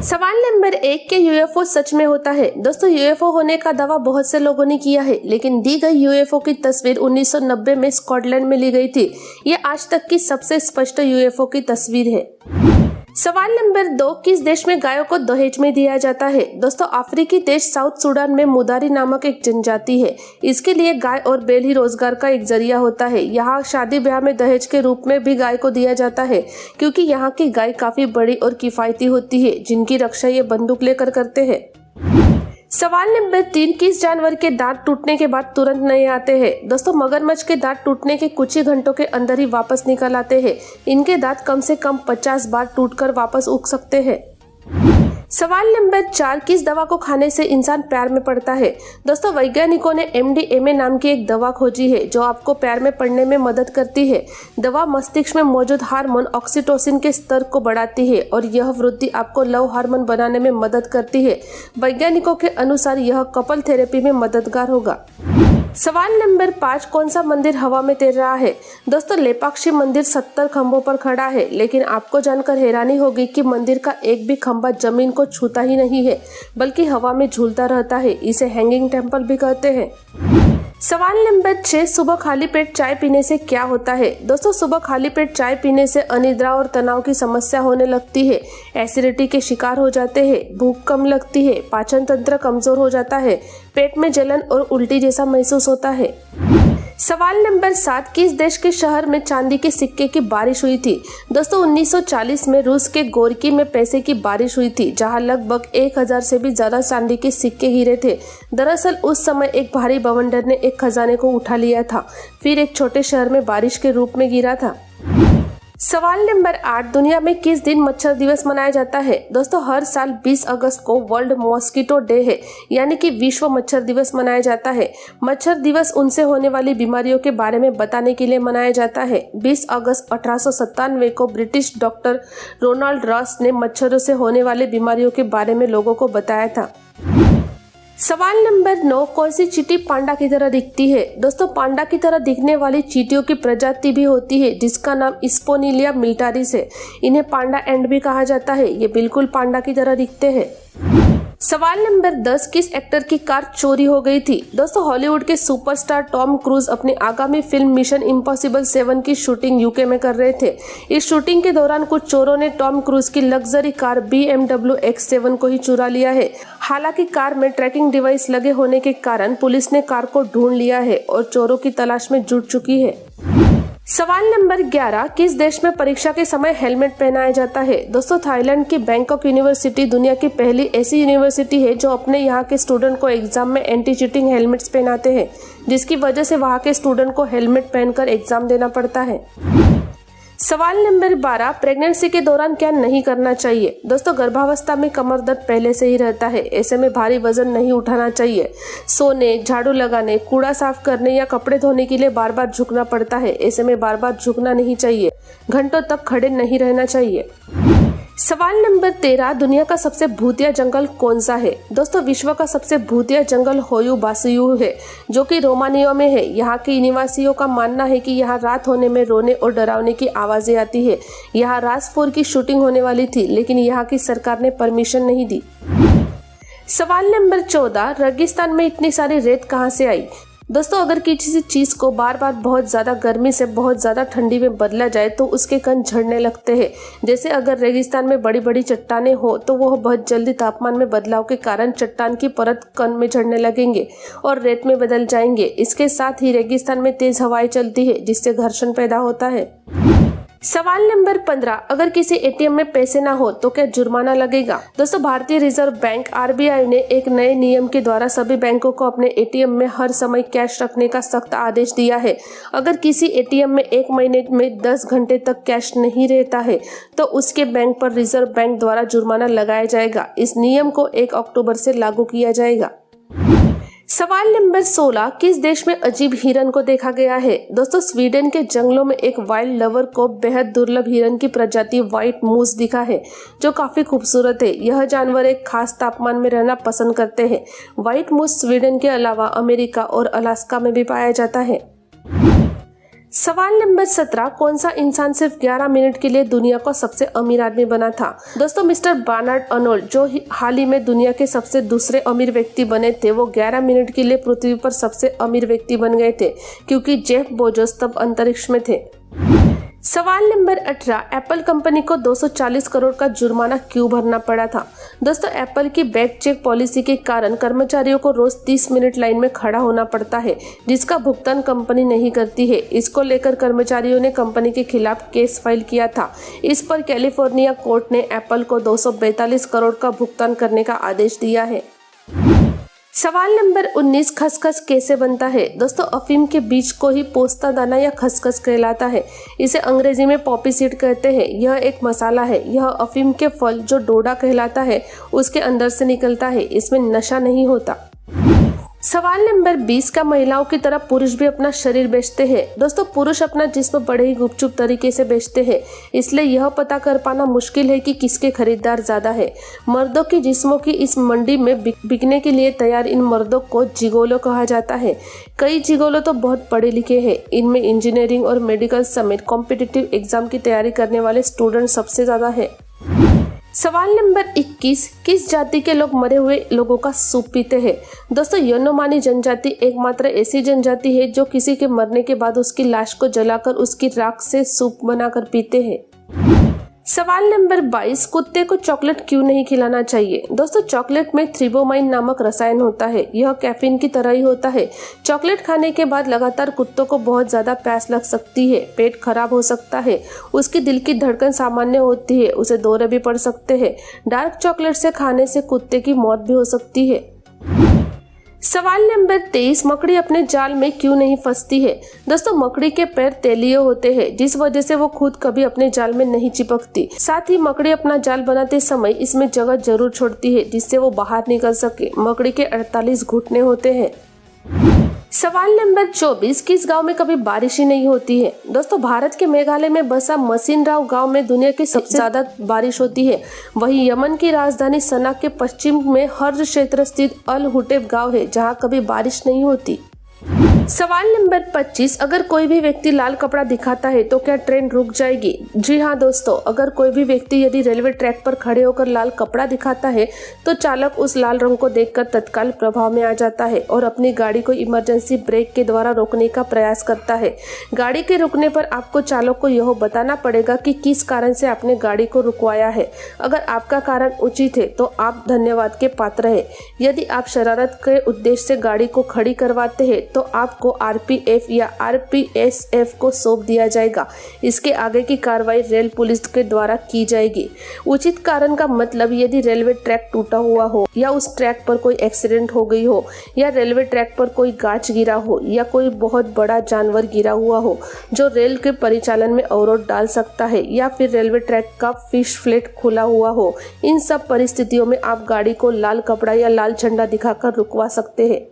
सवाल नंबर 1 के यूएफओ सच में होता है। दोस्तों, यूएफओ होने का दावा बहुत से लोगों ने किया है, लेकिन दी गई यूएफओ की तस्वीर 1990 में स्कॉटलैंड में ली गई थी। ये आज तक की सबसे स्पष्ट यूएफओ की तस्वीर है। सवाल नंबर 2, किस देश में गायों को दहेज में दिया जाता है? दोस्तों, अफ्रीकी देश साउथ सूडान में मुदारी नामक एक जनजाति है। इसके लिए गाय और बैल ही रोजगार का एक जरिया होता है। यहाँ शादी ब्याह में दहेज के रूप में भी गाय को दिया जाता है, क्योंकि यहाँ की गाय काफी बड़ी और किफायती होती है, जिनकी रक्षा ये बंदूक लेकर करते हैं। सवाल नंबर 3, किस जानवर के दांत टूटने के बाद तुरंत नए आते हैं? दोस्तों, मगरमच्छ के दांत टूटने के कुछ ही घंटों के अंदर ही वापस निकल आते हैं। इनके दांत कम से कम 50 बार टूटकर वापस उग सकते हैं। सवाल नंबर 4, किस दवा को खाने से इंसान प्यार में पड़ता है? दोस्तों, वैज्ञानिकों ने MDMA नाम की एक दवा खोजी है, जो आपको प्यार में पड़ने में मदद करती है। दवा मस्तिष्क में मौजूद हार्मोन ऑक्सीटोसिन के स्तर को बढ़ाती है और यह वृद्धि आपको लव हार्मोन बनाने में मदद करती है। वैज्ञानिकों के अनुसार यह कपल थेरेपी में मददगार होगा। सवाल नंबर 5, कौन सा मंदिर हवा में तैर रहा है? दोस्तों, लेपाक्षी मंदिर 70 खंभों पर खड़ा है, लेकिन आपको जानकर हैरानी होगी कि मंदिर का एक भी खंभा जमीन को छूता ही नहीं है, बल्कि हवा में झूलता रहता है। इसे हैंगिंग टेम्पल भी कहते हैं। सवाल नंबर 6, सुबह खाली पेट चाय पीने से क्या होता है? दोस्तों, सुबह खाली पेट चाय पीने से अनिद्रा और तनाव की समस्या होने लगती है, एसिडिटी के शिकार हो जाते हैं, भूख कम लगती है, पाचन तंत्र कमजोर हो जाता है, पेट में जलन और उल्टी जैसा महसूस होता है। सवाल नंबर 7, किस देश के शहर में चांदी के सिक्के की बारिश हुई थी? दोस्तों, 1940 में रूस के गोरकी में पैसे की बारिश हुई थी, जहां लगभग 1000 से भी ज्यादा चांदी के सिक्के गिरे थे। दरअसल उस समय एक भारी बवंडर ने एक खजाने को उठा लिया था, फिर एक छोटे शहर में बारिश के रूप में गिरा था। सवाल नंबर 8, दुनिया में किस दिन मच्छर दिवस मनाया जाता है? दोस्तों, हर साल 20 अगस्त को वर्ल्ड मॉस्किटो डे है, यानी कि विश्व मच्छर दिवस मनाया जाता है। मच्छर दिवस उनसे होने वाली बीमारियों के बारे में बताने के लिए मनाया जाता है। 20 अगस्त 1897 को ब्रिटिश डॉक्टर रोनाल्ड रॉस ने मच्छरों से होने वाली बीमारियों के बारे में लोगों को बताया था। सवाल नंबर 9, कौन सी चींटी पांडा की तरह दिखती है? दोस्तों, पांडा की तरह दिखने वाली चींटियों की प्रजाति भी होती है, जिसका नाम स्पोनिलिया मिलिटारिस है। इन्हें पांडा एंड भी कहा जाता है। ये बिल्कुल पांडा की तरह दिखते हैं। सवाल नंबर 10, किस एक्टर की कार चोरी हो गई थी? दोस्तों, हॉलीवुड के सुपरस्टार टॉम क्रूज अपनी आगामी फिल्म मिशन इम्पॉसिबल 7 की शूटिंग यूके में कर रहे थे। इस शूटिंग के दौरान कुछ चोरों ने टॉम क्रूज की लग्जरी कार BMW X7 को ही चुरा लिया है। हालांकि कार में ट्रैकिंग डिवाइस लगे होने के कारण पुलिस ने कार को ढूंढ लिया है और चोरों की तलाश में जुट चुकी है। सवाल नंबर 11, किस देश में परीक्षा के समय हेलमेट पहनाया जाता है? दोस्तों, थाईलैंड की बैंकॉक यूनिवर्सिटी दुनिया की पहली ऐसी यूनिवर्सिटी है जो अपने यहाँ के स्टूडेंट को एग्जाम में एंटी चीटिंग हेलमेट्स पहनाते हैं, जिसकी वजह से वहाँ के स्टूडेंट को हेलमेट पहनकर एग्जाम देना पड़ता है। सवाल नंबर 12, प्रेगनेंसी के दौरान क्या नहीं करना चाहिए? दोस्तों, गर्भावस्था में कमर दर्द पहले से ही रहता है, ऐसे में भारी वजन नहीं उठाना चाहिए। सोने, झाड़ू लगाने, कूड़ा साफ करने या कपड़े धोने के लिए बार बार झुकना पड़ता है, ऐसे में बार बार झुकना नहीं चाहिए। घंटों तक खड़े नहीं रहना चाहिए। सवाल नंबर 13, दुनिया का सबसे भूतिया जंगल कौन सा है? दोस्तों, विश्व का सबसे भूतिया जंगल होयू बासुयू है, जो कि रोमानिया में है। यहाँ के निवासियों का मानना है कि यहाँ रात होने में रोने और डरावने की आवाजें आती है। यहाँ राज 4 की शूटिंग होने वाली थी, लेकिन यहाँ की सरकार ने परमिशन नहीं दी। सवाल नंबर 14, रेगिस्तान में इतनी सारी रेत कहाँ से आई? दोस्तों, अगर किसी चीज को बार बार बहुत ज्यादा गर्मी से बहुत ज्यादा ठंडी में बदला जाए तो उसके कण झड़ने लगते हैं। जैसे अगर रेगिस्तान में बड़ी बड़ी चट्टानें हो तो वह बहुत जल्दी तापमान में बदलाव के कारण चट्टान की परत कण में झड़ने लगेंगे और रेत में बदल जाएंगे। इसके साथ ही रेगिस्तान में तेज हवाएं चलती है, जिससे घर्षण पैदा होता है। सवाल नंबर 15, अगर किसी ATM में पैसे ना हो तो क्या जुर्माना लगेगा? दोस्तों, भारतीय रिजर्व बैंक RBI ने एक नए नियम के द्वारा सभी बैंकों को अपने ATM में हर समय कैश रखने का सख्त आदेश दिया है। अगर किसी ATM में 1 महीने में 10 घंटे तक कैश नहीं रहता है तो उसके बैंक पर रिजर्व बैंक द्वारा जुर्माना लगाया जाएगा। इस नियम को 1 अक्टूबर से लागू किया जाएगा। सवाल नंबर 16, किस देश में अजीब हिरन को देखा गया है? दोस्तों, स्वीडन के जंगलों में एक वाइल्ड लवर को बेहद दुर्लभ हिरन की प्रजाति व्हाइट मूस दिखा है, जो काफी खूबसूरत है। यह जानवर एक खास तापमान में रहना पसंद करते हैं। व्हाइट मूस स्वीडन के अलावा अमेरिका और अलास्का में भी पाया जाता है। सवाल नंबर 17, कौन सा इंसान सिर्फ 11 मिनट के लिए दुनिया का सबसे अमीर आदमी बना था? दोस्तों, मिस्टर बर्नार्ड अर्नोल्ड जो हाल ही में दुनिया के सबसे दूसरे अमीर व्यक्ति बने थे, वो 11 मिनट के लिए पृथ्वी पर सबसे अमीर व्यक्ति बन गए थे, क्योंकि जेफ बेजोस तब अंतरिक्ष में थे। सवाल नंबर 18, एप्पल कंपनी को 240 करोड़ का जुर्माना क्यों भरना पड़ा था? दोस्तों, एप्पल की बैक चेक पॉलिसी के कारण कर्मचारियों को रोज 30 मिनट लाइन में खड़ा होना पड़ता है, जिसका भुगतान कंपनी नहीं करती है। इसको लेकर कर्मचारियों ने कंपनी के खिलाफ केस फाइल किया था। इस पर कैलिफोर्निया कोर्ट ने एप्पल को 242 करोड़ का भुगतान करने का आदेश दिया है। सवाल नंबर 19, खसखस कैसे बनता है? दोस्तों, अफीम के बीज को ही पोस्ता दाना या खसखस कहलाता है। इसे अंग्रेजी में पॉपी सीड कहते हैं। यह एक मसाला है। यह अफीम के फल जो डोडा कहलाता है उसके अंदर से निकलता है। इसमें नशा नहीं होता। सवाल नंबर 20, का महिलाओं की तरह पुरुष भी अपना शरीर बेचते हैं? दोस्तों, पुरुष अपना जिस्म बड़े ही गुपचुप तरीके से बेचते हैं, इसलिए यह पता कर पाना मुश्किल है कि किसके खरीदार ज्यादा है। मर्दों के जिस्मों की इस मंडी में बिकने के लिए तैयार इन मर्दों को जिगोलो कहा जाता है। कई जिगोलो तो बहुत पढ़े लिखे हैं। इनमें इंजीनियरिंग और मेडिकल समेत कॉम्पिटिटिव एग्जाम की तैयारी करने वाले स्टूडेंट सबसे ज्यादा है। सवाल नंबर 21, किस जाति के लोग मरे हुए लोगों का सूप पीते हैं? दोस्तों, यनोमानी जनजाति एकमात्र ऐसी जनजाति है जो किसी के मरने के बाद उसकी लाश को जलाकर उसकी राख से सूप बनाकर पीते हैं। सवाल नंबर 22, कुत्ते को चॉकलेट क्यों नहीं खिलाना चाहिए? दोस्तों, चॉकलेट में थ्रिबोमाइन नामक रसायन होता है। यह कैफीन की तरह ही होता है। चॉकलेट खाने के बाद लगातार कुत्तों को बहुत ज्यादा प्यास लग सकती है, पेट खराब हो सकता है, उसकी दिल की धड़कन सामान्य होती है, उसे दौरे भी पड़ सकते हैं। डार्क चॉकलेट से खाने से कुत्ते की मौत भी हो सकती है। सवाल नंबर 23, मकड़ी अपने जाल में क्यों नहीं फंसती है? दोस्तों, मकड़ी के पैर तैलीय होते हैं, जिस वजह से वो खुद कभी अपने जाल में नहीं चिपकती। साथ ही मकड़ी अपना जाल बनाते समय इसमें जगह जरूर छोड़ती है, जिससे वो बाहर निकल सके। मकड़ी के 48 घुटने होते हैं। सवाल नंबर 24, किस गांव में कभी बारिश ही नहीं होती है? दोस्तों, भारत के मेघालय में बसा मसीनराव गांव में दुनिया की सबसे ज्यादा बारिश होती है। वहीं यमन की राजधानी सना के पश्चिम में हर्ज क्षेत्र स्थित अल हुटेब गांव है, जहां कभी बारिश नहीं होती। सवाल नंबर 25, अगर कोई भी व्यक्ति लाल कपड़ा दिखाता है तो क्या ट्रेन रुक जाएगी? जी हाँ दोस्तों, अगर कोई भी व्यक्ति यदि रेलवे ट्रैक पर खड़े होकर लाल कपड़ा दिखाता है तो चालक उस लाल रंग को देखकर तत्काल प्रभाव में आ जाता है और अपनी गाड़ी को इमरजेंसी ब्रेक के द्वारा रोकने का प्रयास करता है। गाड़ी के रुकने पर आपको चालक को यह बताना पड़ेगा कि किस कारण से आपने गाड़ी को रुकवाया है। अगर आपका कारण उचित है तो आप धन्यवाद के पात्र है। यदि आप शरारत के उद्देश्य से गाड़ी को खड़ी करवाते हैं तो आपको आरपीएफ या आरपीएसएफ को सौंप दिया जाएगा। इसके आगे की कार्रवाई रेल पुलिस के द्वारा की जाएगी। उचित कारण का मतलब यदि रेलवे ट्रैक टूटा हुआ हो या उस ट्रैक पर कोई एक्सीडेंट हो गई हो या रेलवे ट्रैक पर कोई गाछ गिरा हो या कोई बहुत बड़ा जानवर गिरा हुआ हो जो रेल के परिचालन में अवरोध डाल सकता है या फिर रेलवे ट्रैक का फिश फ्लेट खुला हुआ हो। इन सब परिस्थितियों में आप गाड़ी को लाल कपड़ा या लाल झंडा दिखाकर रुकवा सकते हैं।